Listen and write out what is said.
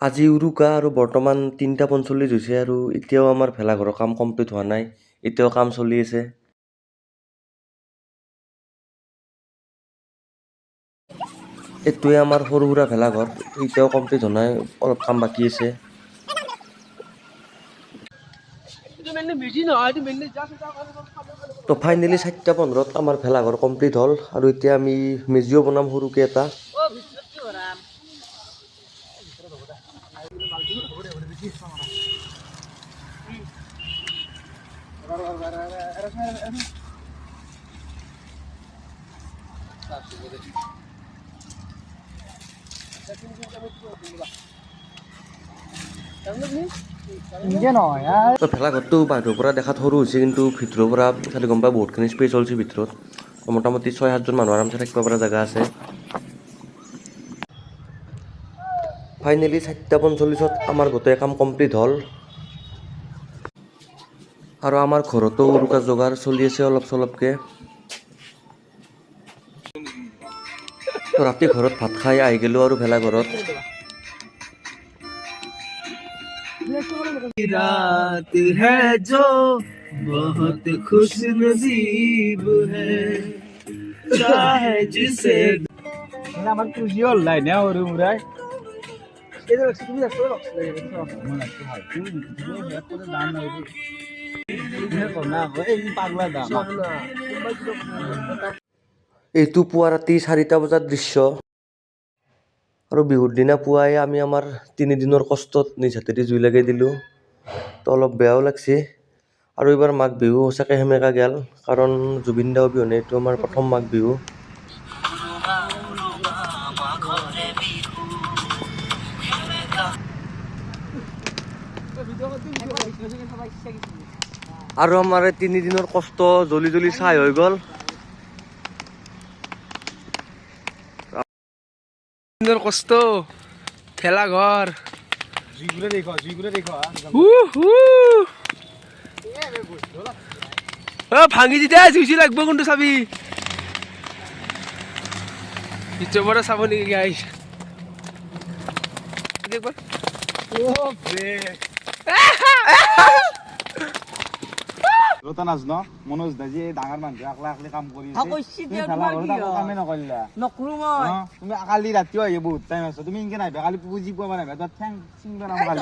আজি উৰুকা আৰু বৰ্তমান ৩:৪৫ হৈছে আৰু এতিয়াও আমাৰ ভেলাঘৰৰ কাম কমপ্লিট হোৱা নাই। এতিয়াও কাম চলি আছে। এইটোৱে আমাৰ সৰু সুৰা ভেলাঘৰ, এতিয়াও কমপ্লিট হোৱা নাই, অলপ কাম বাকী আছে। তো ফাইনেলি ৪:১৫ আমাৰ ভেলাঘৰ কমপ্লিট হ'ল আৰু এতিয়া আমি মেজিও বনাম সৰুকৈ এটা। তো ভেলাঘৰটো বাহিৰৰ পৰা দেখাত সৰু হৈছে, কিন্তু ভিতৰৰ পৰা চালে গম পাই বহুতখিনি স্পেচ হৈছে ভিতৰত। মোটামুটি ৬-৭জন মানুহ আৰামছে থাকিব পৰা জেগা আছে। ফাইনেলি ৪:৪৫ আমাৰ গোটেই কাম কমপ্লিট হ'ল আৰু আমাৰ ঘৰতো উৰুকা যোগাৰ চলি আছে অলপ চলপকৈ। তো ৰাতি ঘৰত ভাত খাই আহি গ'লোঁ আৰু ভেলাঘৰত। रात है जो बहुत खुश नसीब है चाहे जिसे আমার খুশি হল নাই না ওরে মুরাই এদের তুমি দেখো মনে আছে ভাই তুমি ব্যাক করে দাম না দেখো না এই পাগলা দাম এইটো পুৱা ৰাতি ৪টা বজাত দৃশ্য আৰু বিহুৰ দিনা পুৱাই আমি আমাৰ ৩ দিনৰ কষ্টত নিজ হাতেদি জুই লগাই দিলোঁ। তো অলপ বেয়াও লাগছে আৰু এইবাৰ মাঘ বিহু সঁচাকৈ সেমেকা গেল, কাৰণ জুবিন দা অবিহনে এইটো আমাৰ প্ৰথম মাঘ বিহু। আৰু আমাৰ ৩ দিনৰ কষ্ট জ্বলি জ্বলি ছাই হৈ গ'ল। দিনেৰ কষ্ট খেলা ঘৰ ভাঙি দিতে জুইছি লাগবো কোনটো চাবি পিছৰ পৰা চাব নেকি গাইছ ৰতনাজ ন মনোজ দাজি ডাঙৰ মানুহ আকলা আকলি কাম কৰি কামে নকৰিলা নকৰো মই তুমি কালি ৰাতিও আহি বহুত টাইম আছে তুমি ইনকে নাহিবা কালি বুজি পোৱা নাই ঠেং চিংবা নাম কালি